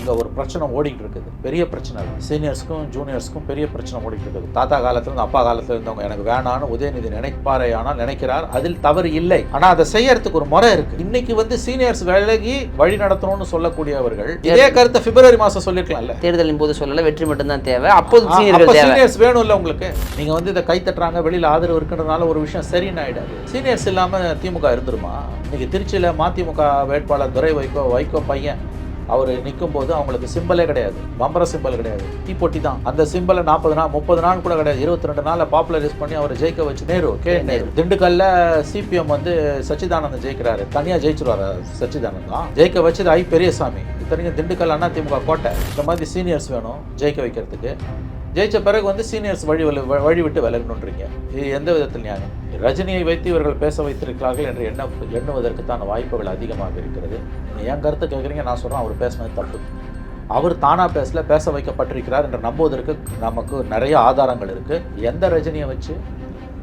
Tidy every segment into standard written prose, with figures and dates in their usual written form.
அங்கே ஒரு பிரச்சனை ஓடிட்டு இருக்குது, பெரிய பிரச்சனை. சீனியர்ஸ்க்கும் ஜூனியர்ஸ்க்கும் பெரிய பிரச்சனை ஓடிட்டு இருக்குது. தாத்தா காலத்துலேருந்து அப்பா காலத்தில் இருந்தவங்க எனக்கு வேணான்னு உதயநிதி நினைப்பாரே, ஆனால் நினைக்கிறார், அதில் தவறு இல்லை. ஆனால் அதை செய்யறதுக்கு ஒரு முறை இருக்கு. இன்னைக்கு வந்து சீனியர்ஸ் விலகி வழி நடத்தணும்னு சொல்லக்கூடியவர்கள் இதே கருத்தை பிப்ரவரி மாதம் சொல்லிருக்கலாம்ல. தேர்தலின் போது சொல்லல, வெற்றி மட்டும்தான் தேவை. அப்போது சீனியர்ஸ் வேணும் இல்லை உங்களுக்கு. நீங்க வந்து இதை கை தட்டுறாங்க, வெளியில் ஆதரவு இருக்குன்றதுனால ஒரு விஷயம் சரின்னு ஆயிடாது. சீனியர்ஸ் இல்லாம திமுக இருந்துருமா? இன்னைக்கு திருச்சியில் மதிமுக வேட்பாளர் துரை வைகோ பையன் அவர் நிற்கும் போது அவங்களுக்கு சிம்பலே கிடையாது, பம்பர சிம்பல் கிடையாது, தீப்பொட்டி தான். அந்த சிம்பலை 40 நாள் 30 நாள் கூட கிடையாது, 22 நாளில் பாப்புலரைஸ் பண்ணி அவர் ஜெயிக்க வச்சு நேரு நேரு. திண்டுக்கல்ல சிபிஎம் வந்து சச்சிதானந்தன் ஜெயிக்கிறாரு, தனியாக ஜெயிச்சிருவாரு சச்சிதானந்தன் தான். ஜெயிக்க வச்சது பெரியசாமி. இத்தனைக்கும் திண்டுக்கல் அண்ணா திமுக கோட்டை. இந்த மாதிரி சீனியர்ஸ் வேணும் ஜெயிக்க வைக்கிறதுக்கு. ஜெயிச்ச பிறகு வந்து சீனியர்ஸ் வழி விட்டு விலகணுன்றீங்க. இது எந்த விதத்தில் நியாயம்? ரஜினியை வைத்து இவர்கள் பேச வைத்திருக்கிறார்கள் என்று எண்ணுவதற்கு தான் வாய்ப்புகள் அதிகமாக இருக்கிறது. என் கருத்து கேட்குறீங்க, நான் சொல்கிறேன் அவர் பேசினது தப்பு. அவர் தானாக பேச வைக்கப்பட்டிருக்கிறார் என்று நம்புவதற்கு நமக்கு நிறைய ஆதாரங்கள் இருக்குது. எந்த ரஜினியை வச்சு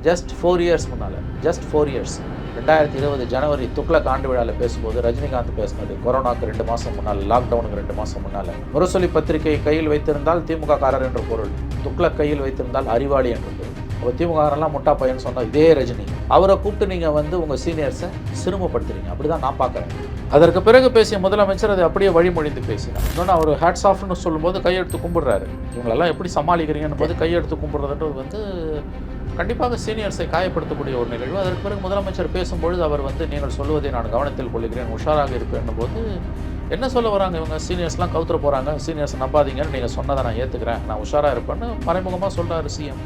ஜஸ்ட் 4 இயர்ஸ் முன்னால், ஜஸ்ட் 4 இயர்ஸ் 2020 ஜனவரி துக்ளக் ஆண்டு விழாவில் பேசும்போது ரஜினிகாந்த் பேசினது கொரோனாவுக்கு 2 மாதம் முன்னால், லாக்டவுனுக்கு 2 மாதம் முன்னால், முரசொலி பத்திரிகையை கையில் வைத்திருந்தால் திமுக காரர் என்ற பொருள், துக்ளக் கையில் வைத்திருந்தால் அறிவாளி என்ற பொருள். அப்போ திமுக காரெல்லாம் முட்டா பையன் சொன்னால் இதே ரஜினி. அவரை கூப்பிட்டு நீங்கள் வந்து உங்கள் சீனியர்ஸை சிறுமப்படுத்துறீங்க. அப்படி தான் நான் பார்க்குறேன். அதற்கு பிறகு பேசிய முதலமைச்சர் அதை அப்படியே வழிமொழிந்து பேசினார். இன்னொன்று அவர் ஹேட்ஸ் ஆஃப்னு சொல்லும்போது கையெடுத்து கும்பிடுறாரு. இவங்களெல்லாம் எப்படி சமாளிக்கிறீங்கன்னு போது கையெடுத்து கும்பிடுறதுன்றது வந்து கண்டிப்பாக சீனியர்ஸை காயப்படுத்தக்கூடிய ஒரு நிகழ்வு. அதற்கு பிறகு முதலமைச்சர் பேசும்பொழுது அவர் வந்து நீங்கள் சொல்வதை நான் கவனத்தில் கொள்கிறேன், உஷாராக இருப்பேன் போது என்ன சொல்ல வராங்க இவங்க? சீனியர்ஸ்லாம் கவுத்துற போகிறாங்க, சீனியர்ஸ் நம்பாதீங்கன்னு நீங்கள் சொன்னதை நான் ஏற்றுக்கிறேன், நான் உஷாராக இருப்பேன்னு மறைமுகமாக சொல்கிறாரு சிஎம்.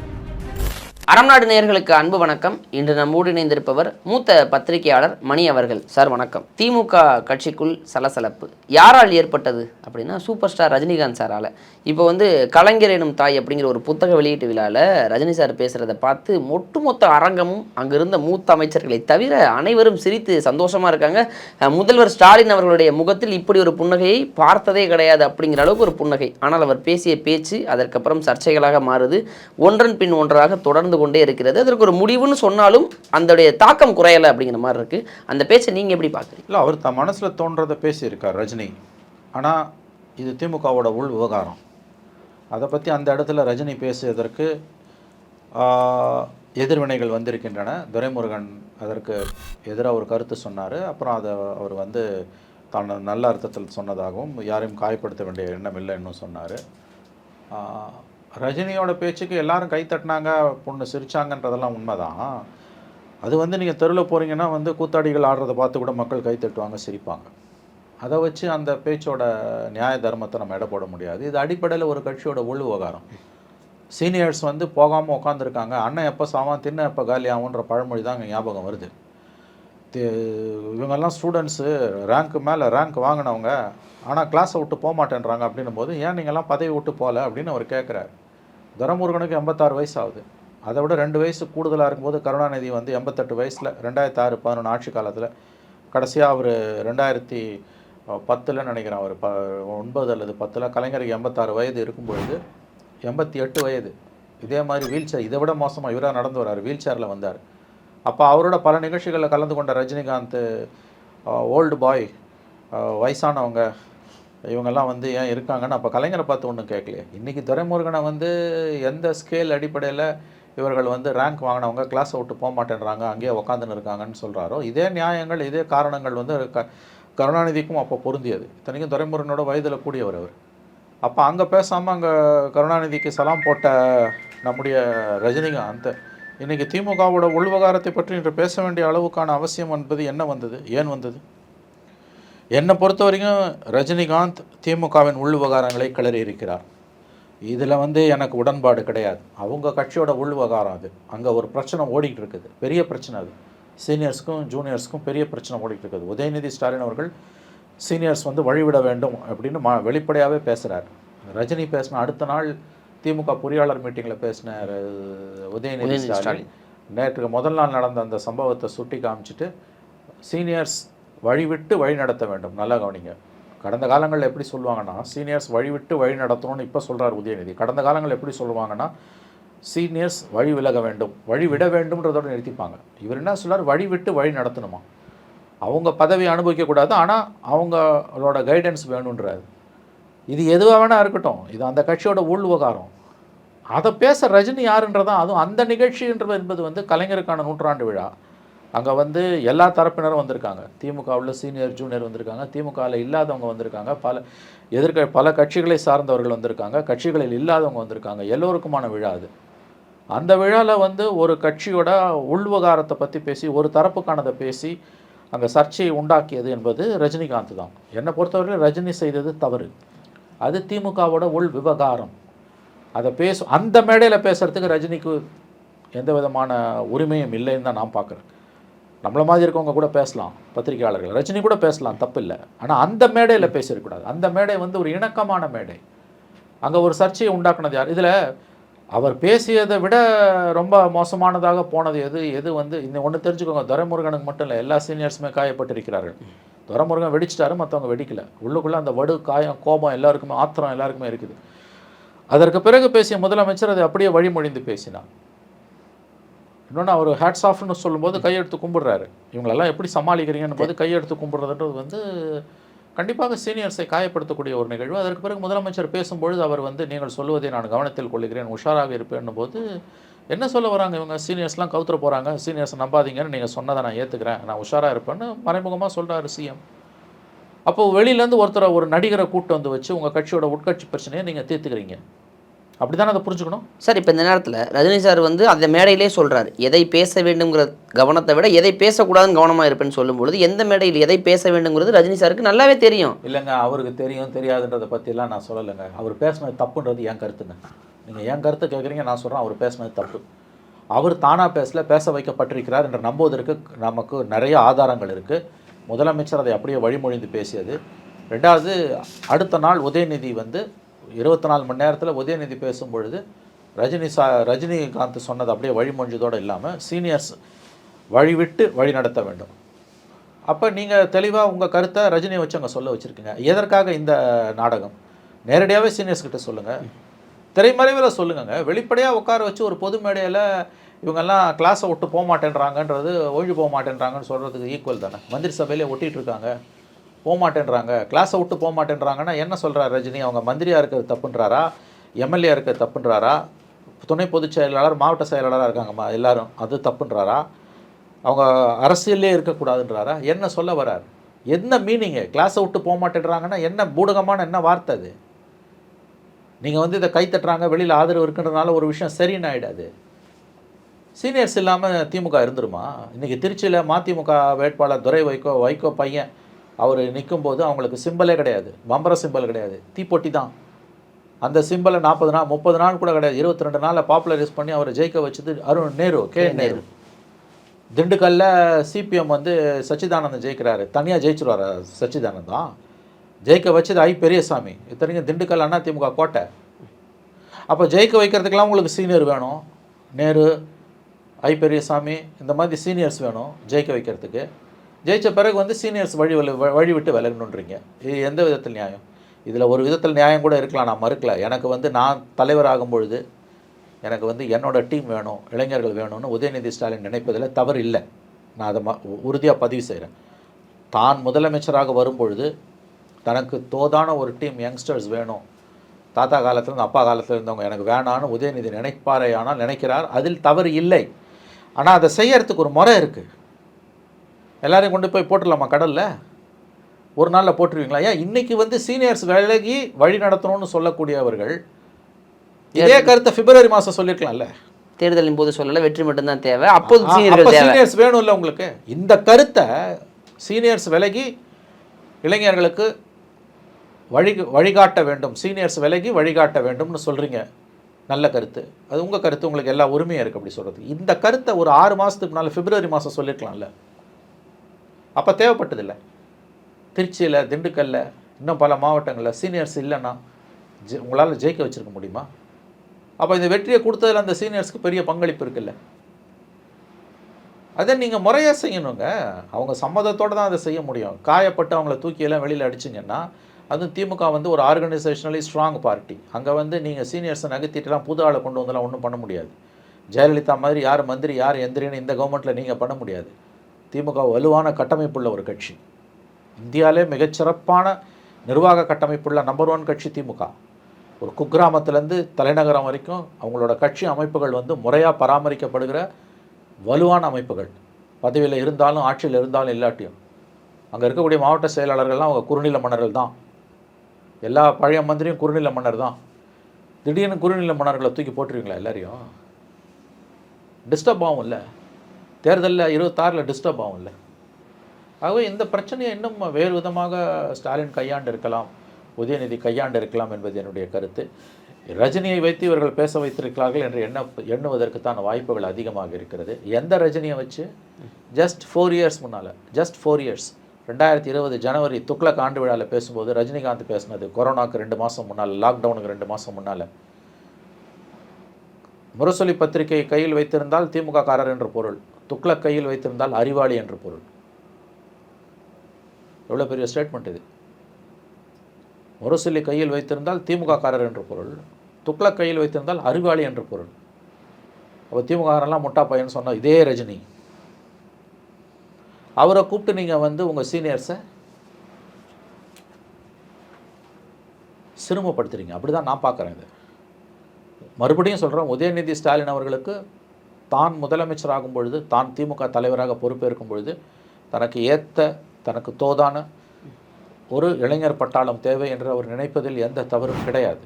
அறம்நாடு நேயர்களுக்கு அன்பு வணக்கம். இன்று நம்மோடு இணைந்திருப்பவர் மூத்த பத்திரிகையாளர் மணி அவர்கள். சார் வணக்கம். திமுக கட்சிக்குள் சலசலப்பு யாரால் ஏற்பட்டது அப்படின்னா சூப்பர் ஸ்டார் ரஜினிகாந்த் சாரால். இப்போ வந்து கலைஞர் எனும் தாய் அப்படிங்கிற ஒரு புத்தக வெளியீட்டு விழாவில் ரஜினி சார் பேசுகிறத பார்த்து ஒட்டுமொத்த அரங்கமும் அங்கே இருந்த மூத்த அமைச்சர்களை தவிர அனைவரும் சிரித்து சந்தோஷமாக இருக்காங்க. முதல்வர் ஸ்டாலின் அவர்களுடைய முகத்தில் இப்படி ஒரு புன்னகையை பார்த்ததே கிடையாது அப்படிங்கிற அளவுக்கு ஒரு புன்னகை. ஆனால் அவர் பேசிய பேச்சு அதற்கப்புறம் சர்ச்சைகளாக மாறுது. ஒன்றன் பின் ஒன்றாக தொடர்ந்து கொண்டே இருக்கிறது. அதற்கு ஒரு முடிவுன்னு சொன்னாலும் அதோடைய தாக்கம் குறையலை அப்படிங்கிற மாதிரி இருக்கு. அந்த பேச்சை நீங்க எப்படி பார்க்குறீங்க? இல்லை, அவர் தன் மனசில் தோன்றதை பேசியிருக்கார் ரஜினி. ஆனால் இது திமுகவோட உள் விவகாரம். அதை பற்றி அந்த இடத்துல ரஜினி பேசியதற்கு எதிர்வினைகள் வந்திருக்கின்றன. துரைமுருகன் அதற்கு எதிராக ஒரு கருத்து சொன்னார். அப்புறம் அதை அவர் வந்து தான் நல்ல அர்த்தத்தில் சொன்னதாகவும் யாரையும் காயப்படுத்த வேண்டிய எண்ணம் இல்லைன்னு சொன்னார். ரஜினியோட பேச்சுக்கு எல்லாரும் கை தட்டினாங்க, பொண்ணு சிரிச்சாங்கன்றதெல்லாம் உண்மைதான். அது வந்து நீங்கள் தெருவில் போகிறீங்கன்னா வந்து கூத்தாடிகள் ஆடுறதை பார்த்து கூட மக்கள் கை தட்டுவாங்க, சிரிப்பாங்க. அதை வச்சு அந்த பேச்சோட நியாய தர்மத்தை நம்ம எடை போட முடியாது. இது அடிப்படையில் ஒரு கட்சியோட உள் விவகாரம். சீனியர்ஸ் வந்து போகாமல் உட்காந்துருக்காங்க. அண்ணன் எப்போ சாவான் தின்ன எப்போ காலியாகுன்ற பழமொழி தான் இங்கே ஞாபகம் வருது. இவங்கெல்லாம் ஸ்டூடெண்ட்ஸு ரேங்க்கு மேலே ரேங்க் வாங்கினவங்க, ஆனால் கிளாஸை விட்டு போக மாட்டேன்றாங்க. அப்படின்னும் போது ஏன் நீங்கள்லாம் பதவி விட்டு போகல அப்படின்னு அவர் கேட்குறாரு. துரைமுருகனுக்கு 86 வயசு ஆகுது. அதை விட 2 வயசு கூடுதலாக இருக்கும்போது கருணாநிதி வந்து 88 வயசில் 2006-11 ஆட்சி காலத்தில், கடைசியாக அவர் 2010 நினைக்கிறேன், அவர் 9 அல்லது 10 கலைஞருக்கு 86 வயது இருக்கும்பொழுது 88 வயது இதே மாதிரி வீல் சேர், இதை விட மோசமாக இவராக நடந்து வர்றார், வீல் சேரில் வந்தார். அப்போ அவரோட பல நிகழ்ச்சிகளில் கலந்து கொண்ட ரஜினிகாந்த் ஓல்டு பாய், வயசானவங்க இவங்கெல்லாம் வந்து ஏன் இருக்காங்கன்னு அப்போ கலைஞரை பார்த்து ஒன்றும் கேட்கலையே. இன்றைக்கி துரைமுருகனை வந்து எந்த ஸ்கேல் அடிப்படையில் இவர்கள் வந்து ரேங்க் வாங்கினவங்க கிளாஸை விட்டு போக மாட்டேன்றாங்க, அங்கேயே உக்காந்துன்னு இருக்காங்கன்னு சொல்கிறாரோ, இதே நியாயங்கள் இதே காரணங்கள் வந்து கருணாநிதிக்கும் அப்போ பொருந்தியது. இத்தனைக்கும் துரைமுருகனோட வயதில் கூடியவர் அவர். அப்போ அங்கே பேசாமல் அங்கே கருணாநிதிக்கு சலாம் போட்ட நம்முடைய ரஜினிகாந்த் இன்றைக்கி திமுகவோட உள்விவகாரத்தை பற்றி இன்று பேச வேண்டிய அளவுக்கான அவசியம் என்பது என்ன வந்தது, ஏன் வந்தது? என்னை பொறுத்த வரைக்கும் ரஜினிகாந்த் திமுகவின் உள் விவகாரங்களை கிளறி இருக்கிறார். இதில் வந்து எனக்கு உடன்பாடு கிடையாது. அவங்க கட்சியோட உள் விவகாரம் அது. அங்கே ஒரு பிரச்சனை ஓடிக்கிட்டு இருக்குது, பெரிய பிரச்சனை. அது சீனியர்ஸ்க்கும் ஜூனியர்ஸ்க்கும் பெரிய பிரச்சனை ஓடிக்கிட்டு இருக்குது. உதயநிதி ஸ்டாலின் அவர்கள் சீனியர்ஸ் வந்து வழிவிட வேண்டும் அப்படின்னு வெளிப்படையாகவே பேசுகிறார். ரஜினி பேசின அடுத்த நாள் திமுக பொறியாளர் மீட்டிங்கில் பேசின உதயநிதி ஸ்டாலின் நேற்று முதல் நாள் நடந்த அந்த சம்பவத்தை சுட்டி காமிச்சிட்டு சீனியர்ஸ் வழிவிட்டு வழி நடத்த வேண்டும். நல்லா கவனிங்க. கடந்த காலங்களில் எப்படி சொல்லுவாங்கன்னா சீனியர்ஸ் வழிவிட்டு வழி நடத்தணும்னு இப்போ சொல்கிறார் உதயநிதி. கடந்த காலங்களில் எப்படி சொல்லுவாங்கன்னா சீனியர்ஸ் வழி விலக வேண்டும், வழி விட வேண்டும்ன்றதோடு நிறுத்திப்பாங்க. இவர் என்ன சொல்கிறார், வழி விட்டு வழி நடத்தணுமா. அவங்க பதவி அனுபவிக்கக்கூடாது, ஆனால் அவங்களோட கைடன்ஸ் வேணுன்றாரு. இது எதுவாக வேணா இருக்கட்டும், இது அந்த கட்சியோட உள் விவகாரம். அதை பேச ரஜினி யாருன்றதான், அதுவும் அந்த நிகழ்ச்சின்றது என்பது வந்து கலைஞருக்கான நூற்றாண்டு விழா. அங்கே வந்து எல்லா தரப்பினரும் வந்திருக்காங்க. திமுகவில் சீனியர் ஜூனியர் வந்திருக்காங்க, திமுகவில் இல்லாதவங்க வந்திருக்காங்க, பல கட்சிகளை சார்ந்தவர்கள் வந்திருக்காங்க, கட்சிகளில் இல்லாதவங்க வந்திருக்காங்க. எல்லோருக்குமான விழா அது. அந்த விழாவில் வந்து ஒரு கட்சியோட உள்விவகாரத்தை பற்றி பேசி, ஒரு தரப்புக்கானதை பேசி அங்கே சர்ச்சையை உண்டாக்கியது என்பது ரஜினிகாந்த் தான். என்னை பொறுத்தவரை ரஜினி செய்தது தவறு. அது திமுகவோட உள் விவகாரம். அதை அந்த மேடையில் பேசுகிறதுக்கு ரஜினிக்கு எந்த விதமான உரிமையும் இல்லைன்னு தான் நான் பார்க்குறேன். நம்மளை மாதிரி இருக்கவங்க கூட பேசலாம், பத்திரிகையாளர்கள், ரஜினி கூட பேசலாம், தப்பு இல்லை. ஆனால் அந்த மேடையில் பேசிடக்கூடாது. அந்த மேடை வந்து ஒரு இணக்கமான மேடை. அங்கே ஒரு சர்ச்சையை உண்டாக்குனது யார்? இதில் அவர் பேசியதை விட ரொம்ப மோசமானதாக போனது எது வந்து இந்த ஒன்று தெரிஞ்சுக்கோங்க, துரைமுருகனுக்கு மட்டும் இல்லை, எல்லா சீனியர்ஸுமே காயப்பட்டிருக்கிறார்கள். துரைமுருகன் வெடிச்சிட்டாரு, மற்றவங்க வெடிக்கலை. உள்ளுக்குள்ளே அந்த வடு, காயம், கோபம் எல்லாருக்குமே, ஆத்திரம் எல்லாருக்குமே இருக்குது. அதற்கு பிறகு பேசிய முதலமைச்சர் அதை அப்படியே வழிமொழிந்து பேசினார். இன்னொன்று, அவர் ஹேட்ஸ் ஆஃப்னு சொல்லும்போது கையெடுத்து கும்பிடுறாரு. இவங்களெல்லாம் எப்படி சமாளிக்கிறீங்கன்னு போது கையெடுத்து கும்பிட்றதுன்றது வந்து கண்டிப்பாக சீனியர்ஸை காயப்படுத்தக்கூடிய ஒரு நிகழ்வு. அதற்கு பிறகு முதலமைச்சர் பேசும்பொழுது அவர் வந்து நீங்கள் சொல்லுவதை நான் கவனத்தில் கொள்ளுகிறேன், உஷாராக இருப்பேன்னும் போது என்ன சொல்ல வராங்க இவங்க? சீனியர்ஸ்லாம் கவுத்துற போகிறாங்க, சீனியர்ஸை நம்பாதீங்கன்னு நீங்கள் சொன்னதை நான் ஏற்றுக்கிறேன், நான் உஷாராக இருப்பேன்னு மறைமுகமாக சொல்கிறாரு சிஎம். அப்போது வெளியிலேருந்து ஒரு நடிகரை கூட்டு வந்து வச்சு உங்கள் கட்சியோட உட்கட்சி பிரச்சனையை நீங்கள் தீர்த்துக்கிறீங்க. அப்படி தானே அதை புரிஞ்சுக்கணும் சார். இப்போ இந்த நேரத்தில் ரஜினி சார் வந்து அந்த மேடையிலே சொல்கிறார், எதை பேச வேண்டுங்கிற கவனத்தை விட எதை பேசக்கூடாதுன்னு கவனமாக இருப்பேன்னு சொல்லும்பொழுது எந்த மேடையில் எதை பேச வேண்டுங்கிறது ரஜினி சாருக்கு நல்லாவே தெரியும். இல்லைங்க, அவருக்கு தெரியும் தெரியாதுன்றதை பற்றிலாம் நான் சொல்லலைங்க. அவர் பேசினது தப்புன்றது என் கருத்துங்க. நீங்கள் என் கருத்தை கேட்குறீங்க, நான் சொல்கிறேன் அவர் பேசினது தப்பு. அவர் தானாக பேச வைக்கப்பட்டிருக்கிறார் என்று நம்புவதற்கு நமக்கு நிறைய ஆதாரங்கள் இருக்குது. முதலமைச்சர் அதை அப்படியே வழிமொழிந்து பேசியது. ரெண்டாவது, அடுத்த நாள் உதயநிதி வந்து 24 மணி நேரத்தில் உதயநிதி பேசும்பொழுது ரஜினிகாந்த் சொன்னது அப்படியே வழிமொழிஞ்சதோடு இல்லாமல் சீனியர்ஸ் வழிவிட்டு வழி நடத்த வேண்டும். அப்போ நீங்கள் தெளிவாக உங்கள் கருத்தை ரஜினியை வச்சு அங்கே சொல்ல வச்சுருக்கீங்க. எதற்காக இந்த நாடகம்? நேரடியாகவே சீனியர்ஸ்கிட்ட சொல்லுங்கள், திரைமறைவில் சொல்லுங்க. வெளிப்படையாக உட்கார வச்சு ஒரு பொது மேடையில் இவங்கெல்லாம் கிளாஸை விட்டு போக மாட்டேன்றாங்கன்றது, ஒழிஞ்சு போக மாட்டேன்றாங்கன்னு சொல்கிறதுக்கு ஈக்குவல் தானே. மந்திரி சபையிலே ஒட்டிகிட்டு இருக்காங்க, போக மாட்டேன்றாங்க, கிளாஸை விட்டு போக மாட்டேன்றாங்கன்னா என்ன சொல்கிறார் ரஜினி? அவங்க மந்திரியாக இருக்கிறது தப்புன்றாரா, எம்எல்ஏ இருக்கிறது தப்புன்றாரா, துணை பொதுச் செயலாளர், மாவட்ட செயலாளராக இருக்காங்கம்மா எல்லாரும், அது தப்புன்றாரா, அவங்க அரசியலே இருக்கக்கூடாதுன்றாரா, என்ன சொல்ல வரார்? என்ன மீனிங்கு? கிளாஸை விட்டு போக மாட்டேன்றாங்கன்னா என்ன பூடகமான என்ன வார்த்தை அது? நீங்கள் வந்து இதை கைத்தட்டுறாங்க, வெளியில் ஆதரவு இருக்குன்றதுனால ஒரு விஷயம் சரின்னு ஆகிடாது. சீனியர்ஸ் இல்லாமல் திமுக இருந்துருமா? இன்றைக்கி திருச்சியில் மதிமுக வேட்பாளர் துரை வைகோ பையன் அவர் நிற்கும்போது அவங்களுக்கு சிம்பலே கிடையாது, பம்பர சிம்பல் கிடையாது, தீப்பொட்டி தான். அந்த சிம்பலை 40 நாள் 30 நாள் கூட கிடையாது, 22 நாளில் பாப்புலரைஸ் பண்ணி அவரை ஜெயிக்க வச்சது கே நேரு. திண்டுக்கல்ல சிபிஎம் வந்து சச்சிதானந்தன் ஜெயிக்கிறாரு, தனியாக ஜெயிச்சிருவார் சச்சிதானந்த் தான். ஜெயிக்க வச்சது பெரியசாமி. இத்தனைக்கும் திண்டுக்கல் அதிமுக கோட்டை. அப்போ ஜெயிக்க வைக்கிறதுக்கெல்லாம் உங்களுக்கு சீனியர் வேணும். நேரு, பெரியசாமி, இந்த மாதிரி சீனியர்ஸ் வேணும் ஜெயிக்க வைக்கிறதுக்கு. ஜெயித்த பிறகு வந்து சீனியர்ஸ் வழி விட்டு விலகணுன்றீங்க. இது எந்த விதத்தில் நியாயம்? இதில் ஒரு விதத்தில் நியாயம் கூட இருக்கலாம், நான் மறுக்கல. எனக்கு வந்து நான் தலைவராகும் பொழுது எனக்கு வந்து என்னோடய டீம் வேணும், இளைஞர்கள் வேணும்னு உதயநிதி ஸ்டாலின் நினைப்பதில் தவறு இல்லை. நான் அதை உறுதியாக பதிவு செய்கிறேன். தான் முதலமைச்சராக வரும்பொழுது தனக்கு தோதான ஒரு டீம் யங்ஸ்டர்ஸ் வேணும், தாத்தா காலத்துலேருந்து அப்பா காலத்தில் இருந்தவங்க எனக்கு வேணான்னு உதயநிதி நினைப்பாரேயானால் நினைக்கிறார், அதில் தவறு இல்லை. ஆனால் அதை செய்யறதுக்கு ஒரு முறை இருக்குது. எல்லாரையும் கொண்டு போய் போட்டுடலாமா கடலில்? ஒரு நாளில் போட்டுருவீங்களா? ஏன் இன்றைக்கி வந்து சீனியர்ஸ் விலகி வழி நடத்தணும்னு சொல்லக்கூடியவர்கள் இதே கருத்தை பிப்ரவரி மாதம் சொல்லியிருக்கலாம்ல. தேர்தலின் போது சொல்லலை, வெற்றி மட்டும்தான் தேவை, அப்போது சீனியர்ஸ் வேணும் இல்லை உங்களுக்கு? இந்த கருத்தை சீனியர்ஸ் விலகி இளைஞர்களுக்கு வழிகாட்ட வேண்டும், சீனியர்ஸ் விலகி வழிகாட்ட வேண்டும்னு சொல்கிறீங்க. நல்ல கருத்து, அது உங்கள் கருத்து, உங்களுக்கு எல்லா உரிமையும் இருக்குது அப்படி சொல்கிறது. இந்த கருத்தை ஒரு 6 மாதத்துக்கு முன்னால் பிப்ரவரி மாதம் சொல்லியிருக்கலாம்ல. அப்போ தேவைப்பட்டதில்லை. திருச்சியில், திண்டுக்கல்ல, இன்னும் பல மாவட்டங்களில் சீனியர்ஸ் இல்லைன்னா உங்களால் ஜெயிக்க வச்சுருக்க முடியுமா? அப்போ இந்த வெற்றியை கொடுத்ததில் அந்த சீனியர்ஸ்க்கு பெரிய பங்களிப்பு இருக்குல்ல. அதை நீங்கள் முறையாக செய்யணுங்க. அவங்க சம்மதத்தோடு தான் அதை செய்ய முடியும். காயப்பட்டு அவங்கள தூக்கியெல்லாம் வெளியில் அடிச்சிங்கன்னா, அதுவும் திமுக வந்து ஒரு ஆர்கனைசேஷனலி ஸ்ட்ராங் பார்ட்டி. அங்கே வந்து நீங்கள் சீனியர்ஸை நகர்த்திட்டுலாம் புது ஆளை கொண்டு வந்தெல்லாம் ஒன்றும் பண்ண முடியாது. ஜெயலலிதா மாதிரி யார் மந்திரி யார் எந்திரின்னு இந்த கவர்மெண்ட்டில் நீங்கள் பண்ண முடியாது. திமுக வலுவான கட்டமைப்புள்ள ஒரு கட்சி. இந்தியாவிலே மிகச்சிறப்பான நிர்வாக கட்டமைப்புள்ள நம்பர் 1 கட்சி திமுக. ஒரு குக்கிராமத்திலேருந்து தலைநகரம் வரைக்கும் அவங்களோட கட்சி அமைப்புகள் வந்து முறையாக பராமரிக்கப்படுகிற வலுவான அமைப்புகள். பதவியில் இருந்தாலும் ஆட்சியில் இருந்தாலும் இல்லாட்டியும் அங்கே இருக்கக்கூடிய மாவட்ட செயலாளர்கள்லாம் அவங்க குறுநில மன்னர்கள் தான். எல்லா பழைய மந்திரியும் குறுநில மன்னர் தான். திடீர்னு குறுநில மன்னர்களை தூக்கி போட்டுருவீங்களா எல்லாரையும்? டிஸ்டர்ப் ஆகும் இல்லை, தேர்தலில் 26 டிஸ்டர்ப் ஆகும் இல்லை. ஆகவே இந்த பிரச்சனையை இன்னும் வேறு விதமாக ஸ்டாலின் கையாண்டு இருக்கலாம், உதயநிதி கையாண்டு இருக்கலாம் என்பது என்னுடைய கருத்து. ரஜினியை வைத்து இவர்கள் பேச வைத்திருக்கிறார்கள் என்று எண்ணுவதற்குத்தான் வாய்ப்புகள் அதிகமாக இருக்கிறது. எந்த ரஜினியை வச்சு? ஜஸ்ட் 4 இயர்ஸ் முன்னால், ஜஸ்ட் 4 இயர்ஸ் 2020 ஜனவரி துக்ளக் ஆண்டு விழாவில் பேசும்போது ரஜினிகாந்த் பேசினது கொரோனாவுக்கு 2 மாதம் முன்னால், லாக்டவுனுக்கு 2 மாதம் முன்னால். முரசொலி பத்திரிகை கையில் வைத்திருந்தால் திமுக காரர் என்று பொருள், துக்ளக் கையில் வைத்திருந்தால் அறிவாளி என்று பொருள். எவ்வளோ பெரிய ஸ்டேட்மெண்ட் இது! முரசொலி கையில் வைத்திருந்தால் திமுக காரர் என்று பொருள், துக்ளக் கையில் வைத்திருந்தால் அறிவாளி என்று பொருள். அப்போ திமுக காரெல்லாம் முட்டா பையன் சொன்ன இதே ரஜினி, அவரை கூப்பிட்டு நீங்கள் வந்து உங்கள் சீனியர்ஸை சிறுமப்படுத்துறீங்க. அப்படி தான் நான் பார்க்குறேன். இது மறுபடியும் சொல்கிறேன், உதயநிதி ஸ்டாலின் அவர்களுக்கு தான் முதலமைச்சர் ஆகும் பொழுது, தான் திமுக தலைவராக பொறுப்பேற்கும் பொழுது தனக்கு ஏற்ற, தனக்கு தோதான ஒரு இளைஞர் பட்டாளம் தேவை என்று அவர் நினைப்பதில் எந்த தவறும் கிடையாது.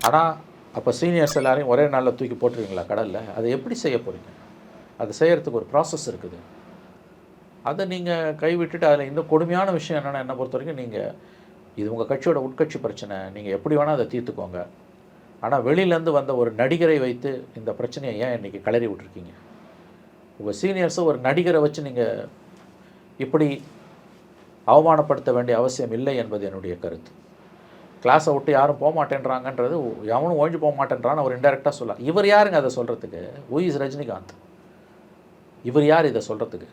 ஆனால் அப்போ சீனியர்ஸ் எல்லாரையும் ஒரே நாளில் தூக்கி போட்டுருவீங்களா கடலில்? அதை எப்படி செய்ய போகிறீங்க? அது செய்கிறதுக்கு ஒரு ப்ராசஸ் இருக்குது. அதை நீங்கள் கைவிட்டுட்டு அதில் இன்னும் கொடுமையான விஷயம் என்னென்னா, என்னை பொறுத்த வரைக்கும் நீங்கள் இது உங்கள் கட்சியோட உட்கட்சி பிரச்சனை, நீங்கள் எப்படி வேணால் அதை தீர்த்துக்கோங்க. ஆனால் வெளியிலேருந்து வந்த ஒரு நடிகரை வைத்து இந்த பிரச்சனையை ஏன் இன்றைக்கி கிளறி விட்டுருக்கீங்க? உங்கள் சீனியர்ஸை ஒரு நடிகரை வச்சு நீங்கள் இப்படி அவமானப்படுத்த வேண்டிய அவசியம் இல்லை என்பது என்னுடைய கருத்து. கிளாஸை விட்டு யாரும் போக மாட்டேன்றாங்கன்றது, எவனும் ஒழிஞ்சு போக மாட்டேன்றான்னு அவர் இன்டெரக்டாக சொல்லலாம். இவர் யாருங்க அதை சொல்கிறதுக்கு? Who is Rajinikanth? இவர் யார் இதை சொல்கிறதுக்கு?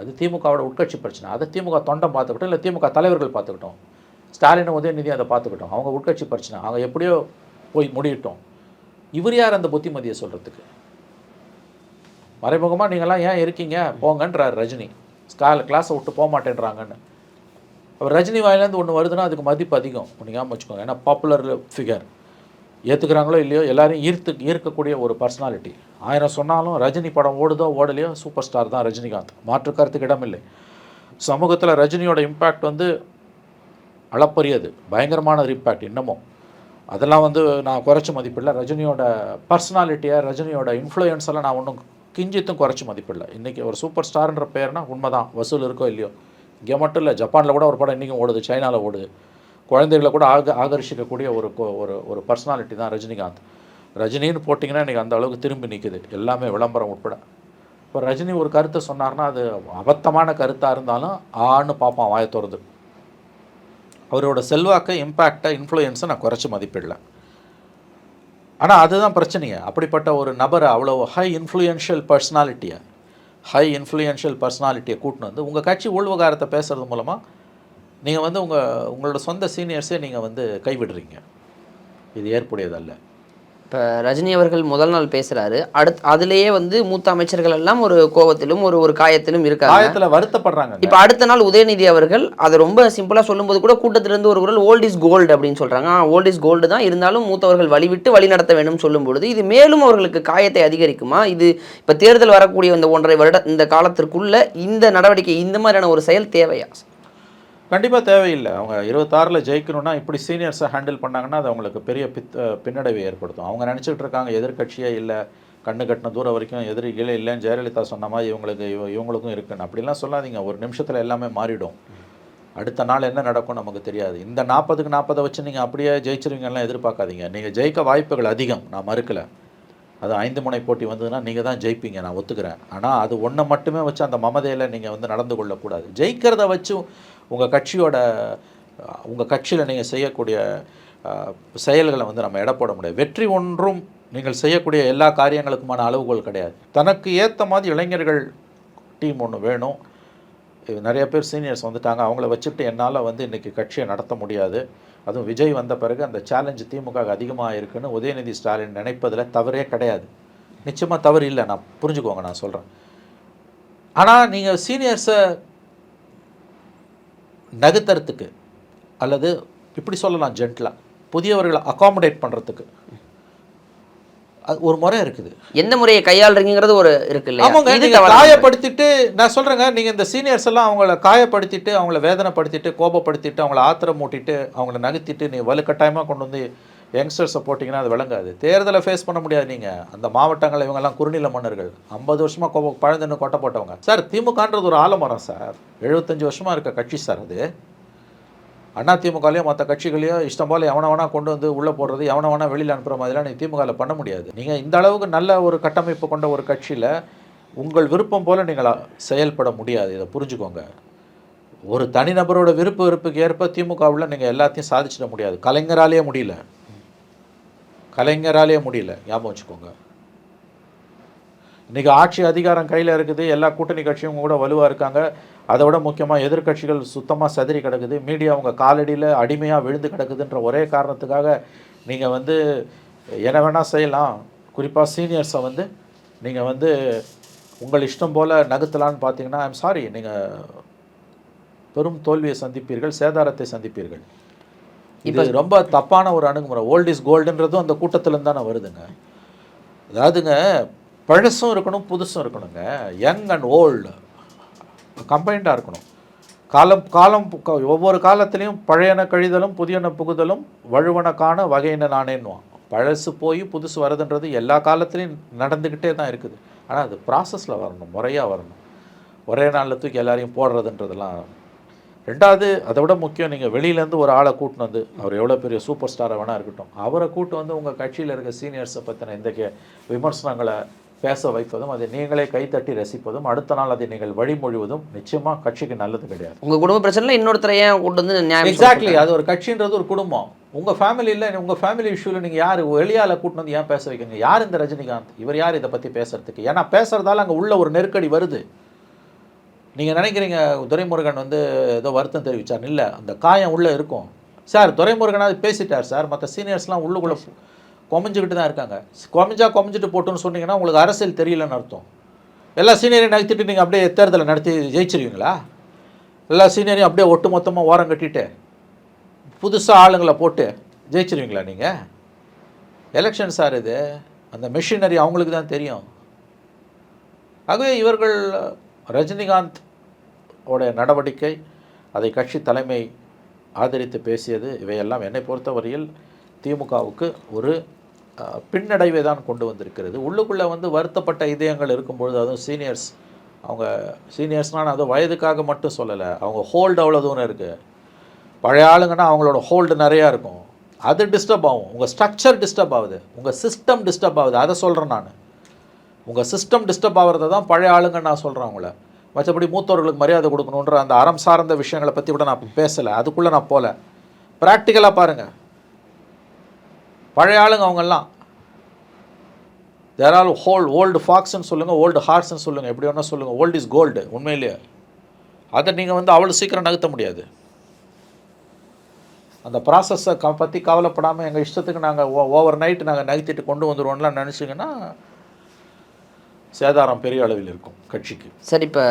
அது திமுகவோட உட்கட்சி பிரச்சனை. அதை திமுக தொண்டம் பார்த்துக்கிட்டோம், இல்லை திமுக தலைவர்கள் பார்த்துக்கிட்டோம், ஸ்டாலின் உதயநிதி அதை பார்த்துக்கிட்டோம். அவங்க உட்கட்சி பிரச்சனை, அவங்க எப்படியோ போய் முடியட்டும். இவர் யார் அந்த புத்திமதியை சொல்கிறதுக்கு? மறைமுகமாக நீங்களாம் ஏன் இருக்கீங்க போங்கன்றார் ரஜினி. கிளாஸை விட்டு போக மாட்டேன்றாங்கன்னு. அவர் ரஜினி வாயிலேருந்து ஒன்று வருதுன்னா அதுக்கு மதிப்பு அதிகம். நீங்கள் வச்சுக்கோங்க. ஏன்னா பாப்புலர் ஃபிகர், ஏற்றுக்கிறாங்களோ இல்லையோ எல்லாரையும் ஈர்க்கக்கூடிய ஒரு பர்சனாலிட்டி. 1000 சொன்னாலும் ரஜினி படம் ஓடுதோ ஓடலையோ சூப்பர் ஸ்டார் தான் ரஜினிகாந்த், மாற்று கருத்துக்கு இடமில்லை. சமூகத்தில் ரஜினியோட இம்பேக்ட் வந்து அளப்பரியது, பயங்கரமான இம்பேக்ட் இன்னமும். அதெல்லாம் வந்து நான் குறைச்சி மதிப்பில்லை. ரஜினியோட பர்சனாலிட்டியை, ரஜினியோட இன்ஃப்ளூயன்ஸ் எல்லாம் நான் ஒன்றும் கிஞ்சித்தும் குறைச்சி மதிப்பில்லை. இன்றைக்கி ஒரு சூப்பர் ஸ்டார்ன்ற பேர்னா உண்மை தான், வசூல் இருக்கோ இல்லையோ. இங்கே மட்டும் இல்லை, ஜப்பானில் கூட ஒரு படம் இன்றைக்கும் ஓடுது, சைனாவில் ஓடுது. குழந்தைகளை கூட ஆகர்ஷிக்கக்கூடிய ஒரு பர்சனாலிட்டி தான் ரஜினிகாந்த். ரஜினின்னு போட்டிங்கன்னா இன்றைக்கி அந்த அளவுக்கு திரும்பி நிற்குது எல்லாமே, விளம்பரம் உட்பட. இப்போ ரஜினி ஒரு கருத்தை சொன்னார்னா அது அபத்தமான கருத்தாக இருந்தாலும் ஆன்னு பார்ப்பான் வாயை திறந்து. அவரோட செல்வாக்கை, இம்பேக்டை, இன்ஃப்ளூயன்ஸை நான் குறைச்சி மதிப்பிடல. ஆனால் அதுதான் பிரச்சனையே. அப்படிப்பட்ட ஒரு நபரை, அவ்வளோ ஹை இன்ஃப்ளூயன்ஷியல் பர்சனாலிட்டியை கூட்டின்னு வந்து உங்கள் கட்சி உள்விவகாரத்தை பேசுகிறது மூலமாக நீங்கள் வந்து உங்களோட சொந்த சீனியர்ஸே நீங்கள் வந்து கைவிடுறீங்க. இது ஏற்புடையதல்ல. இப்போ ரஜினி அவர்கள் முதல் நாள் பேசுகிறாரு, அதுலேயே வந்து மூத்த அமைச்சர்கள் எல்லாம் ஒரு கோபத்திலும் ஒரு காயத்திலும் இருக்காங்க, காயத்தில் வருத்தப்படுறாங்க. இப்போ அடுத்த நாள் உதயநிதி அவர்கள் அதை ரொம்ப சிம்பிளாக சொல்லும்போது கூட கூட்டத்திலிருந்து ஒரு குரல் ஓல்ட் இஸ் கோல்டு அப்படின்னு சொல்கிறாங்க. ஓல்ட் இஸ் கோல்டு தான், இருந்தாலும் மூத்தவர்கள் வழிவிட்டு வழி நடத்த வேண்டும் சொல்லும் பொழுது இது மேலும் அவர்களுக்கு காயத்தை அதிகரிக்குமா? இது இப்போ தேர்தல் வரக்கூடிய இந்த 1.5 வருட இந்த காலத்திற்குள்ள இந்த நடவடிக்கை, இந்த மாதிரியான ஒரு செயல் தேவையா? கண்டிப்பாக தேவையில்லை. அவங்க 26 ஜெயிக்கணும்னா இப்படி சீனியர்ஸை ஹேண்டில் பண்ணாங்கன்னா அது அவங்களுக்கு பெரிய பின்னடைவை ஏற்படுத்தும். அவங்க நினச்சிக்கிட்டு இருக்காங்க எதிர்கட்சியே இல்லை, கண்ணு கட்டின தூரம் வரைக்கும் எதிரிகளே இல்லைன்னு ஜெயலலிதா சொன்ன மாதிரி இவங்களுக்கும் இருக்குன்னு. அப்படிலாம் சொல்லாதீங்க. ஒரு நிமிஷத்தில் எல்லாமே மாறிடும். அடுத்த நாள் என்ன நடக்கும் நமக்கு தெரியாது. இந்த 40க்கு 40 வச்சு நீங்கள் அப்படியே ஜெயிச்சிருவீங்கலாம் எதிர்பார்க்காதீங்க. நீங்கள் ஜெயிக்க வாய்ப்புகள் அதிகம், நான் மறுக்கலை. அது 5 முனை போட்டி வந்ததுன்னா நீங்கள் தான் ஜெயிப்பீங்க, நான் ஒத்துக்கிறேன். ஆனால் அது ஒன்றை மட்டுமே வச்சு அந்த மமதையில் நீங்கள் வந்து நடந்து கொள்ளக்கூடாது. ஜெயிக்கிறத வச்சு உங்கள் கட்சியில் நீங்கள் செய்யக்கூடிய செயல்களை வந்து நம்ம எடை போட முடியாது. வெற்றி ஒன்றும் நீங்கள் செய்யக்கூடிய எல்லா காரியங்களுக்குமான அளவுகோல் கிடையாது. தனக்கு ஏற்ற மாதிரி இளைஞர்கள் டீம் ஒன்று வேணும். நிறைய பேர் சீனியர்ஸ் வந்துட்டாங்க, அவங்கள வச்சுட்டு என்னால் வந்து இன்றைக்கி கட்சியை நடத்த முடியாது. அதுவும் விஜய் வந்த பிறகு அந்த சேலஞ்சு திமுக அதிகமாக இருக்குன்னு உதயநிதி ஸ்டாலின் நினைப்பதில் தவறே கிடையாது. நிச்சயமாக தவறு இல்லை, நான் புரிஞ்சுக்கோங்க, நான் சொல்கிறேன். ஆனால் நீங்கள் சீனியர்ஸை நகர்த்துறதுக்கு அல்லது இப்படி சொல்லலாம் ஜென்டலாக, புதியவர்களை அகாமடேட் பண்ணுறதுக்கு அது ஒரு முறை இருக்குது. எந்த முறையை கையாளுறீங்கிறது ஒரு இருக்கு இல்லையா? ஆமாங்க, நீங்கள் காயப்படுத்திட்டு, நான் சொல்கிறேங்க, நீங்கள் இந்த சீனியர்ஸ் எல்லாம் அவங்கள காயப்படுத்திட்டு, அவங்கள வேதனைப்படுத்திட்டு, கோபப்படுத்திட்டு, அவங்கள ஆத்திரம் மூட்டிட்டு, அவங்கள நகர்த்திட்டு நீ வலுக்கட்டாயமாக கொண்டு வந்து யங்ஸ்டர்ஸை போட்டிங்கன்னா அது விளங்காது. தேர்தலை ஃபேஸ் பண்ண முடியாது. நீங்கள் அந்த மாவட்டங்கள் இவங்கெல்லாம் குறுநில மன்னர்கள் 50 வருஷமாக பழந்துன்னு கொட்டை போட்டவங்க சார். திமுகன்றது ஒரு ஆலமரம் சார், 75 வருஷமாக இருக்க கட்சி சார். அது அண்ணா திமுகலையோ மற்ற கட்சிகளையோ இஷ்டம் போல் எவனை வேணா கொண்டு வந்து உள்ளே போடுறது, எவனை வேணா வெளியில் அனுப்புகிற மாதிரிலாம் நீங்கள் திமுகவில் பண்ண முடியாது. நீங்கள் இந்த அளவுக்கு நல்ல ஒரு கட்டமைப்பு கொண்ட ஒரு கட்சியில் உங்கள் விருப்பம் போல் நீங்கள் செயல்பட முடியாது. இதை புரிஞ்சுக்கோங்க. ஒரு தனிநபரோட விருப்புக்கு ஏற்ப திமுகவில் நீங்கள் எல்லாத்தையும் சாதிச்சிட முடியாது. கலைஞராலேயே முடியல, ஞாபகம் வச்சுக்கோங்க. இன்றைக்கி ஆட்சி அதிகாரம் கையில் இருக்குது, எல்லா கூட்டணி கட்சியும் கூட வலுவாக இருக்காங்க. அதை விட முக்கியமாக எதிர்கட்சிகள் சுத்தமாக சதுரி கிடக்குது, மீடியா அவங்க காலடியில் அடிமையாக விழுந்து கிடக்குதுன்ற ஒரே காரணத்துக்காக நீங்கள் வந்து என்ன வேணால் செய்யலாம். குறிப்பாக சீனியர்ஸை நீங்கள் உங்கள் இஷ்டம் போல் நகர்த்தலான்னு பார்த்தீங்கன்னா ஐம் சாரி, நீங்கள் பெரும் தோல்வியை சந்திப்பீர்கள், சேதாரத்தை சந்திப்பீர்கள். இது ரொம்ப தப்பான ஒரு அணுகுமுறை. ஓல்ட் இஸ் கோல்டுன்றதும் அந்த கூட்டத்திலேருந்து தானே வருதுங்க. அதாவதுங்க, பழசும் இருக்கணும், புதுசும் இருக்கணுங்க. யங் அண்ட் ஓல்டு கம்பைண்டாக இருக்கணும். காலம் ஒவ்வொரு காலத்துலேயும் பழையன கழிதலும் புதியன புகுதலும் வழுவனக்கான வகையின நானேன்னுவான். பழசு போய் புதுசு வருதுன்றது எல்லா காலத்துலேயும் நடந்துக்கிட்டே தான் இருக்குது. ஆனால் அது ப்ராசஸில் வரணும், முறையாக வரணும். ஒரே நாளில் தூக்கி எல்லாரையும் போடுறதுன்றதெல்லாம். ரெண்டாவது, அதை விட முக்கியம், நீங்கள் வெளியிலேருந்து ஒரு ஆளை கூட்டின்னு வந்து, அவர் எவ்வளோ பெரிய சூப்பர் ஸ்டாரை வேணா இருக்கட்டும், அவரை கூட்டு வந்து உங்கள் கட்சியில் இருக்க சீனியர்ஸை பற்றின இந்த விமர்சனங்களை பேச வைப்பதும், அதை நீங்களே கைத்தட்டி ரசிப்பதும், அடுத்த நாள் அதை நீங்கள் வழிமொழிவதும் நிச்சயமாக கட்சிக்கு நல்லது கிடையாது. உங்கள் குடும்ப பிரச்சனையில் இன்னொருத்தரை ஏன் கூட்டு வந்து நியாயம்? எக்ஸாக்ட்லி. அது ஒரு கட்சின்றது ஒரு குடும்பம். உங்கள் ஃபேமிலியில், உங்கள் ஃபேமிலி இஷ்யூவில் நீங்கள் யார் வெளியால் கூட்டின்னு வந்து ஏன் பேச வைக்கங்க? யார் இந்த ரஜினிகாந்த்? இவர் யார் இதை பற்றி பேசுறதுக்கு? ஏன்னா பேசுகிறதால அங்கே உள்ள ஒரு நெருக்கடி வருது. நீங்கள் நினைக்கிறீங்க துரைமுருகன் ஏதோ வருத்தம் தெரிவித்தார். இல்லை, அந்த காயம் உள்ளே இருக்கும் சார். துரைமுருகனாவது பேசிட்டார் சார், மற்ற சீனியர்ஸ்லாம் உள்ளுக்குள்ளே கொமிஞ்சிக்கிட்டு தான் இருக்காங்க. கொமிஞ்சிட்டு போட்டுன்னு சொன்னீங்கன்னா உங்களுக்கு அரசியல் தெரியலன்னு அர்த்தம். எல்லா சீனியரையும் நகர்த்திட்டு நீங்கள் அப்படியே தேர்தலை நடத்தி ஜெயிச்சிருவீங்களா? எல்லா சீனியரையும் அப்படியே ஒட்டு மொத்தமாக ஓரம் கட்டிட்டு புதுசாக ஆளுங்களை போட்டு ஜெயிச்சிருவீங்களா நீங்கள்? எலெக்ஷன் சார் இது, அந்த மெஷினரி அவங்களுக்கு தான் தெரியும். ஆகவே இவர்கள் ரஜினிகாந்த் உடைய நடவடிக்கை, அதை கட்சி தலைமை ஆதரித்து பேசியது, இவையெல்லாம் என்னை பொறுத்தவரையில் திமுகவுக்கு ஒரு பின்னடைவை தான் கொண்டு வந்திருக்கிறது. உள்ளுக்குள்ளே வருத்தப்பட்ட இதயங்கள் இருக்கும்பொழுது, அதுவும் சீனியர்ஸ், அவங்க சீனியர்ஸ்னால் அது வயதுக்காக மட்டும் சொல்லலை, அவங்க ஹோல்டு அவ்வளோ தூரம் இருக்குது. பழைய ஆளுங்கன்னா அவங்களோட ஹோல்டு நிறையா இருக்கும், அது டிஸ்டர்ப் ஆகும். உங்கள் ஸ்ட்ரக்சர் டிஸ்டர்ப் ஆகுது, உங்கள் சிஸ்டம் டிஸ்டர்ப் ஆகுது. அதை சொல்கிறேன் நான். உங்கள் சிஸ்டம் டிஸ்டர்ப் ஆகிறத தான் பழைய ஆளுங்கன்னு நான் சொல்கிறேன் அவங்கள. மற்றபடி மூத்தவர்களுக்கு மரியாதை கொடுக்கணுன்ற அந்த அறம் சார்ந்த விஷயங்களை பற்றி கூட நான் பேசலை, அதுக்குள்ளே நான் போகல. ப்ராக்டிக்கலாக பாருங்கள், பழைய ஆளுங்க அவங்கெல்லாம் தேர் ஆல் ஓல்டு ஃபாக்ஸ்ன்னு சொல்லுங்கள், ஓல்டு ஹார்ஸ்ன்னு சொல்லுங்கள், எப்படி வேணால் சொல்லுங்கள். Old is gold. உண்மையிலேயே அதை நீங்கள் அவ்வளோ சீக்கிரம் நகர்த்த முடியாது. அந்த ப்ராசஸை பற்றி கவலைப்படாமல் எங்கள் இஷ்டத்துக்கு நாங்கள் ஓவர் நைட்டு நாங்கள் நகர்த்திட்டு கொண்டு வந்துடுவோம்லாம் நினச்சிங்கன்னா சேதாரம் பெரிய அளவில் இருக்கும் கட்சிக்கு. சரி, இப்போ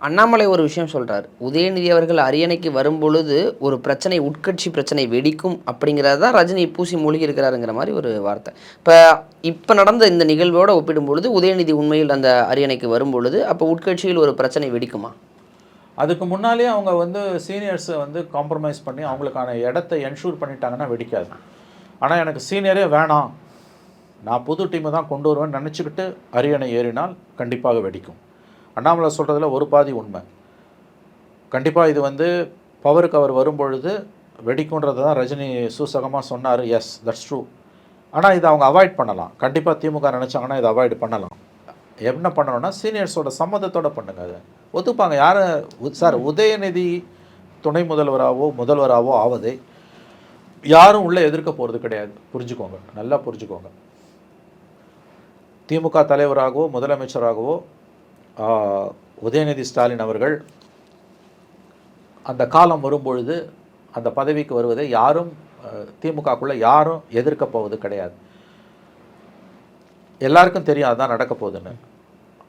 அண்ணாமலை ஒரு விஷயம் சொல்கிறார். உதயநிதி அவர்கள் அரியணைக்கு வரும்பொழுது ஒரு பிரச்சனை, உட்கட்சி பிரச்சனை வெடிக்கும் அப்படிங்கிறது தான் ரஜினி பூசி மூழ்கி இருக்கிறாருங்கிற மாதிரி ஒரு வார்த்தை. இப்போ நடந்த இந்த நிகழ்வோடு ஒப்பிடும்பொழுது உதயநிதி உண்மையில் அந்த அரியணைக்கு வரும்பொழுது அப்போ உட்கட்சியில் ஒரு பிரச்சனை வெடிக்குமா? அதுக்கு முன்னாலே அவங்க சீனியர்ஸை காம்ப்ரமைஸ் பண்ணி அவங்களுக்கான இடத்தை என்ஷூர் பண்ணிட்டாங்கன்னா வெடிக்காது. ஆனால் எனக்கு சீனியரே வேணாம், நான் புது டீமை தான் கொண்டு வருவேன்னு நினச்சிக்கிட்டு அரியணை ஏறினால் கண்டிப்பாக வெடிக்கும். அண்ணாமலை சொல்கிறதுல ஒரு பாதி உண்மை. கண்டிப்பாக இது பவருக்கு அவர் வரும்பொழுது வெடிக்கும்ன்றது தான் ரஜினி சூசகமாக சொன்னார். Yes, that's true. ஆனால் இதை அவங்க அவாய்ட் பண்ணலாம். கண்டிப்பாக திமுக நினச்சாங்கன்னா இதை அவாய்ட் பண்ணலாம். என்ன பண்ணணும்னா சீனியர்ஸோட சம்மதத்தோடு பண்ணுங்க. அதை ஒத்துப்பாங்க. யாரும் சார் உதயநிதி துணை முதல்வராகவோ ஆவதை யாரும் உள்ளே எதிர்க்க போகிறது கிடையாது. புரிஞ்சுக்கோங்க, நல்லா புரிஞ்சுக்கோங்க. திமுக தலைவராகவோ முதலமைச்சராகவோ உதயநிதி ஸ்டாலின் அவர்கள் அந்த காலம் வரும்பொழுது அந்த பதவிக்கு வருவதை யாரும் திமுகக்குள்ளே யாரும் எதிர்க்க போவது கிடையாது. எல்லாருக்கும் தெரியும் அதுதான் நடக்க போகுதுன்னு.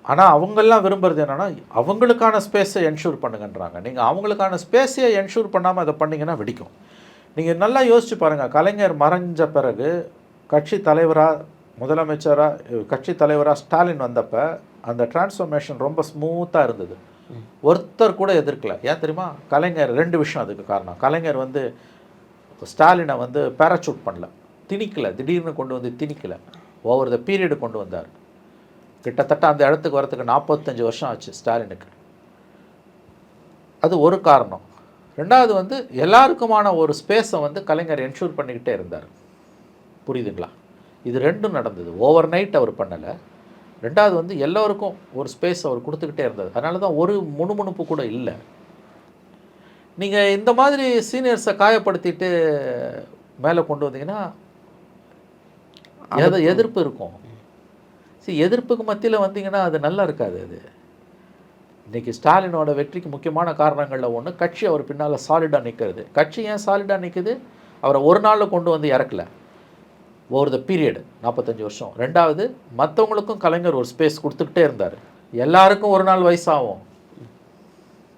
ஆனால் அவங்கெல்லாம் விரும்புறது என்னென்னா அவங்களுக்கான ஸ்பேஸை என்ஷூர் பண்ணுங்கன்றாங்க. நீங்கள் அவங்களுக்கான ஸ்பேஸையை என்ஷூர் பண்ணாமல் அதை பண்ணிங்கன்னா வெடிக்கும். நீங்கள் நல்லா யோசிச்சு பாருங்கள், கலைஞர் மறைஞ்ச பிறகு கட்சி தலைவராக முதலமைச்சராக கட்சி தலைவராக ஸ்டாலின் வந்தப்போ அந்த டிரான்ஸ்ஃபர்மேஷன் ரொம்ப ஸ்மூத்தாக இருந்தது. ஒருத்தர் கூட எதிர்க்கல. ஏன் தெரியுமா? கலைஞர் 2 விஷயம் அதுக்கு காரணம். கலைஞர் வந்து ஸ்டாலினை வந்து பேராசூட் பண்ணல, திணிக்கலை, திடீர்னு கொண்டு வந்து திணிக்கலை, ஓவர் த பீரியடு கொண்டு வந்தார். கிட்டத்தட்ட அந்த இடத்துக்கு வரத்துக்கு 45 வருஷம் ஆச்சு ஸ்டாலினுக்கு. அது ஒரு காரணம். 2வது வந்து எல்லாருக்குமான ஒரு ஸ்பேஸை வந்து கலைஞர் என்ஷூர் பண்ணிக்கிட்டே இருந்தார். புரியுதுங்களா? இது 2ம் நடந்தது. ஓவர் நைட் அவர் பண்ணலை. 2வது வந்து எல்லோருக்கும் ஒரு ஸ்பேஸ் அவர் கொடுத்துக்கிட்டே இருந்தது. அதனால தான் ஒரு முணுமுணுப்பு கூட இல்லை. நீங்கள் இந்த மாதிரி சீனியர்ஸை காயப்படுத்திட்டு மேலே கொண்டு வந்தீங்கன்னா எதிர்ப்பு இருக்கும். சரி, எதிர்ப்புக்கு மத்தியில் வந்தீங்கன்னா அது நல்லா இருக்காது. அது இன்றைக்கி ஸ்டாலினோட வெற்றிக்கு முக்கியமான காரணங்களில் ஒன்று, கட்சி அவர் பின்னால் சாலிடாக நிற்கிறது. கட்சி ஏன் சாலிடாக நிற்குது? அவரை ஒரு நாளில் கொண்டு வந்து இறக்கலை, ஓவர் த பீரியடு 45 வருஷம். 2வது மற்றவங்களுக்கும் கலைஞர் ஒரு ஸ்பேஸ் கொடுத்துக்கிட்டே இருந்தார். எல்லாருக்கும் ஒரு நாள் வயசாகும்,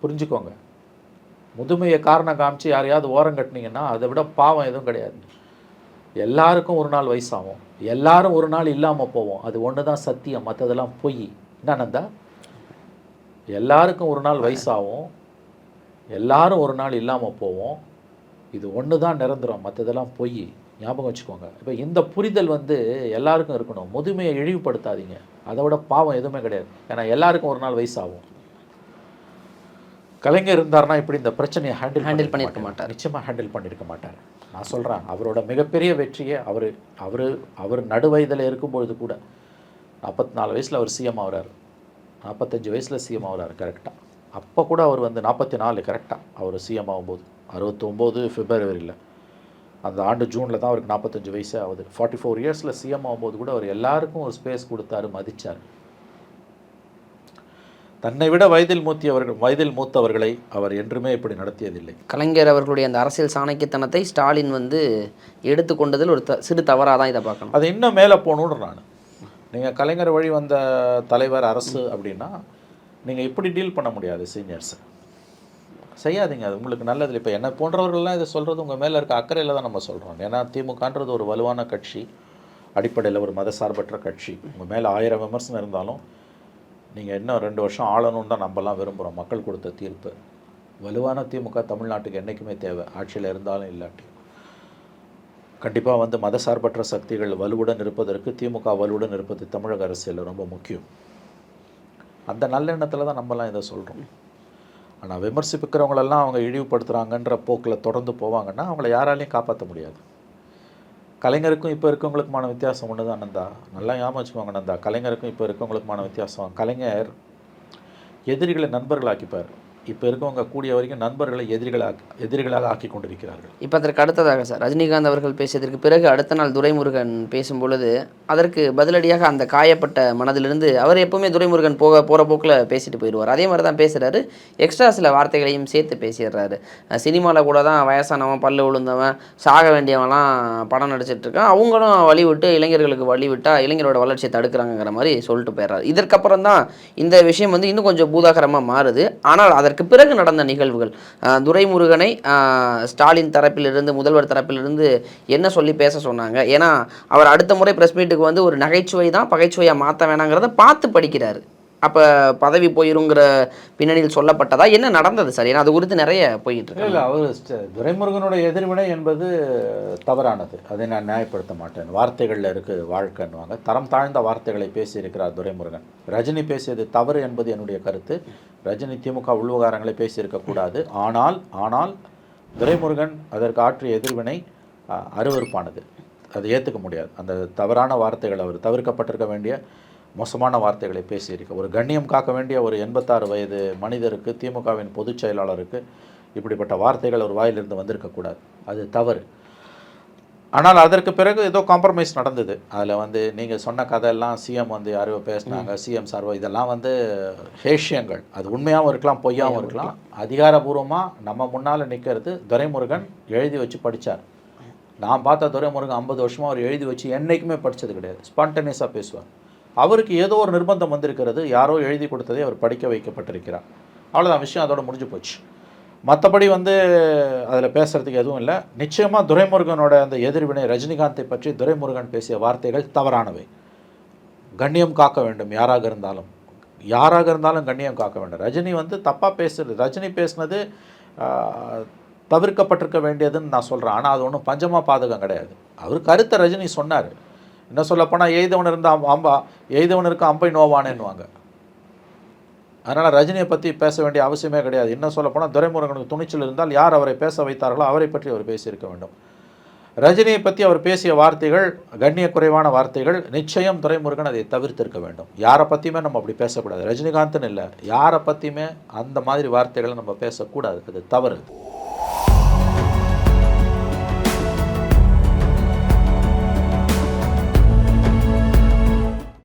புரிஞ்சுக்கோங்க. முதுமையை காரணம் காமிச்சு யாரையாவது ஓரம் கட்டினீங்கன்னா அதை விட பாவம் எதுவும் கிடையாது. எல்லாருக்கும் ஒரு நாள் வயசாகும், எல்லாரும் ஒரு நாள் இல்லாமல் போவோம். அது ஒன்று தான் சத்தியம், மற்றதெல்லாம் பொய். என்னன்னா எல்லாருக்கும் ஒரு நாள் வயசாகும், எல்லாரும் ஒரு நாள் இல்லாமல் போவோம். இது ஒன்று தான் நிரந்தரம், மற்றதெல்லாம் பொய். ஞாபகம் வச்சுக்கோங்க. இப்போ இந்த புரிதல் வந்து எல்லாருக்கும் இருக்கணும். முதுமையை இழிவுபடுத்தாதீங்க, அதை விட பாவம் எதுவுமே கிடையாது. ஏன்னா எல்லாருக்கும் ஒரு நாள் வயசாகும். கலைஞர் இருந்தார்னா இப்படி இந்த பிரச்சனையை ஹேண்டில் பண்ணியிருக்க மாட்டார். நிச்சயமாக ஹேண்டில் பண்ணியிருக்க மாட்டார். நான் சொல்கிறேன், அவரோட மிகப்பெரிய வெற்றியே அவர் நடுவயதில் இருக்கும்பொழுது கூட 44 வயசில் அவர் சிஎம் ஆகிறார், 45 வயசில் சிஎம் ஆகிறார் கரெக்டாக. அப்போ கூட அவர் வந்து 44 கரெக்டாக அவர் சிஎம் ஆகும்போது, 69 பிப்ரவரியில், அந்த ஆண்டு ஜூனில் தான் அவருக்கு 45 வயசே ஆகுது. 44 இயர்ஸில் சிஎம் ஆகும்போது கூட அவர் எல்லாருக்கும் ஒரு ஸ்பேஸ் கொடுத்தாரு, மதித்தார். தன்னை விட வயதில் மூத்தவர்களை அவர் என்றுமே இப்படி நடத்தியதில்லை. கலைஞர் அவர்களுடைய அந்த அரசியல் சாணக்கியத்தனத்தை ஸ்டாலின் வந்து எடுத்துக்கொண்டதில் ஒரு சிறு தவறாக தான் இதை பார்க்கணும். அது இன்னும் மேலே போகணுன்னு நான். நீங்கள் கலைஞர் வழி வந்த தலைவர் அரசு அப்படின்னா நீங்கள் இப்படி டீல் பண்ண முடியாது. சீனியர்ஸை செய்யாதீங்க, அது உங்களுக்கு நல்லதில்லை. இப்போ என்ன போன்றவர்கள்லாம் இதை சொல்கிறது உங்கள் மேலே இருக்க அக்கறையில் தான் நம்ம சொல்கிறோம். ஏன்னா திமுகன்றது ஒரு வலுவான கட்சி, அடிப்படையில் ஒரு மதசார்பற்ற கட்சி. உங்கள் மேலே 1000 விமர்சனம் இருந்தாலும் நீங்கள் இன்னும் 2 வருஷம் ஆளணும்னு தான் நம்மலாம் விரும்புகிறோம். மக்கள் கொடுத்த தீர்ப்பு. வலுவான திமுக தமிழ்நாட்டுக்கு என்றைக்குமே தேவை, ஆட்சியில் இருந்தாலும் இல்லாட்டி. கண்டிப்பாக வந்து மதசார்பற்ற சக்திகள் வலுவுடன் இருப்பதற்கு திமுக வலுவுடன் இருப்பது தமிழக அரசியலில் ரொம்ப முக்கியம். அந்த நல்லெண்ணத்தில் தான் நம்மலாம் இதை சொல்கிறோம். ஆனால் விமர்சிப்புக்கிறவங்களெல்லாம் அவங்க இழிவுபடுத்துகிறாங்கன்ற போக்கில் தொடர்ந்து போவாங்கன்னா அவங்கள யாராலையும் காப்பாற்ற முடியாது. கலைஞருக்கும் இப்போ இருக்கவங்களுக்குமான வித்தியாசம் ஒன்று தான் நந்தா. நல்லா ஞாபகம் வச்சுக்கோங்க நந்தா, கலைஞருக்கும் இப்போ இருக்கவங்களுக்குமான வித்தியாசம். கலைஞர் எதிரிகளை நண்பர்களாக்கிப்பார். இப்போ இருக்கவங்க கூடிய வரைக்கும் நண்பர்களை எதிரிகளாக ஆக்கி கொண்டிருக்கிறார்கள். இப்போ அதற்கு அடுத்ததாக சார், ரஜினிகாந்த் அவர்கள் பேசியதற்கு பிறகு அடுத்த நாள் துரைமுருகன் பேசும் பொழுது அதற்கு பதிலடியாக அந்த காயப்பட்ட மனதிலிருந்து அவர் எப்போவுமே துரைமுருகன் போகிற போக்கில் பேசிட்டு போயிடுவார். அதே மாதிரி தான் பேசுகிறாரு. எக்ஸ்ட்ரா சில வார்த்தைகளையும் சேர்த்து பேசிடுறாரு. சினிமாவில் கூட தான் வயசானவன், பல்லு விழுந்தவன், சாக வேண்டியவன்லாம் படம் நடிச்சிட்ருக்கான், அவங்களும் வழி விட்டு இளைஞர்களுக்கு வழி விட்டால் இளைஞரோட வளர்ச்சியை தடுக்கிறாங்கிற மாதிரி சொல்லிட்டு போயிடுறாரு. இதற்கப்புறம் தான் இந்த விஷயம் வந்து இன்னும் கொஞ்சம் பூதாகரமாக மாறுது. ஆனால் அதற்கு பிறகு நடந்த நிகழ்வுகள், துரைமுருகனை ஸ்டாலின் தரப்பிலிருந்து, முதல்வர் தரப்பிலிருந்து என்ன சொல்லி பேச சொன்னாங்க? ஏன்னா அவர் அடுத்த முறை ப்ரெஸ் மீட்டுக்கு வந்து ஒரு நகைச்சுவை தான் பகைச்சுவையாக மாற்ற வேணாங்கிறத பார்த்து படிக்கிறாரு. அப்போ பதவி போயிருங்கிற பின்னணியில் சொல்லப்பட்டதா, என்ன நடந்தது சார்? ஏன்னா அது குறித்து நிறைய போயிட்டு இருக்கு. இல்லை, அவர் துரைமுருகனோட எதிர்வினை என்பது தவறானது, அதை நான் நியாயப்படுத்த மாட்டேன். வார்த்தைகளில் இருக்குது வாழ்க்கைன்னுவாங்க. தரம் தாழ்ந்த வார்த்தைகளை பேசியிருக்கிறார் துரைமுருகன். ரஜினி பேசியது தவறு என்பது என்னுடைய கருத்து. ரஜினி திமுக உள்விவகாரங்களை பேசியிருக்கக்கூடாது. ஆனால் துரைமுருகன் அதற்கு ஆற்றிய எதிர்வினை அருவருப்பானது, அதை ஏற்றுக்க முடியாது. அந்த தவறான வார்த்தைகள், அவர் தவிர்க்கப்பட்டிருக்க வேண்டிய மோசமான வார்த்தைகளை பேசியிருக்க, ஒரு கண்ணியம் காக்க வேண்டிய ஒரு 86 வயது மனிதருக்கு, திமுகவின் பொதுச் செயலாளருக்கு இப்படிப்பட்ட வார்த்தைகள் ஒரு வாயிலிருந்து வந்திருக்கக்கூடாது. அது தவறு. ஆனால் அதற்கு பிறகு ஏதோ காம்ப்ரமைஸ் நடந்தது. அதில் வந்து நீங்கள் சொன்ன கதையெல்லாம் சிஎம் வந்து யாரோ பேசினாங்க, சிஎம் சார்வோ, இதெல்லாம் வந்து ஹேஷியங்கள். அது உண்மையாகவும் இருக்கலாம், பொய்யாகவும் இருக்கலாம். அதிகாரபூர்வமாக நம்ம முன்னால் நிற்கிறது துரைமுருகன் எழுதி வச்சு படித்தார். நான் பார்த்த துரைமுருகன் 50 வருஷமாக அவர் எழுதி வச்சு என்றைக்குமே படித்தது கிடையாது. ஸ்பான்டேனியஸாக பேசுவார். அவருக்கு ஏதோ ஒரு நிர்பந்தம் வந்திருக்கிறது, யாரோ எழுதி கொடுத்ததை அவர் படிக்க வைக்கப்பட்டிருக்கிறார். அவ்வளோதான் விஷயம், அதோட முடிஞ்சு போச்சு. மற்றபடி வந்து அதில் பேசுகிறதுக்கு எதுவும் இல்லை. நிச்சயமாக துரைமுருகனோட அந்த எதிர்வினை ரஜினிகாந்தை பற்றி துரைமுருகன் பேசிய வார்த்தைகள் தவறானவை. கண்ணியம் காக்க வேண்டும் யாராக இருந்தாலும், யாராக இருந்தாலும் கண்ணியம் காக்க வேண்டும். ரஜினி வந்து தப்பாக பேசுறது, ரஜினி பேசுனது தவிர்க்கப்பட்டிருக்க வேண்டியதுன்னு நான் சொல்கிறேன். ஆனால் அது ஒன்றும் பஞ்சமா பாதகம் கிடையாது. அவர் கருத்தை ரஜினி சொன்னார். என்ன சொல்லப்போனால் எய்தவன் இருந்தால் எய்தவனுக்கு அம்பை நோவானேன்னுவாங்க. அதனால் ரஜினியை பற்றி பேச வேண்டிய அவசியமே கிடையாது. என்ன சொல்லப்போனால் துரைமுருகனுக்கு துணிச்சல் இருந்தால் யார் அவரை பேச வைத்தார்களோ அவரை பற்றி அவர் பேசியிருக்க வேண்டும். ரஜினியை பற்றி அவர் பேசிய வார்த்தைகள் கண்ணிய குறைவான வார்த்தைகள். நிச்சயம் துரைமுருகன் அதை தவிர்த்திருக்க வேண்டும். யாரை பற்றியுமே நம்ம அப்படி பேசக்கூடாது. ரஜினிகாந்த்னு இல்லை, யாரை பற்றியுமே அந்த மாதிரி வார்த்தைகளை நம்ம பேசக்கூடாது. அது தவறு.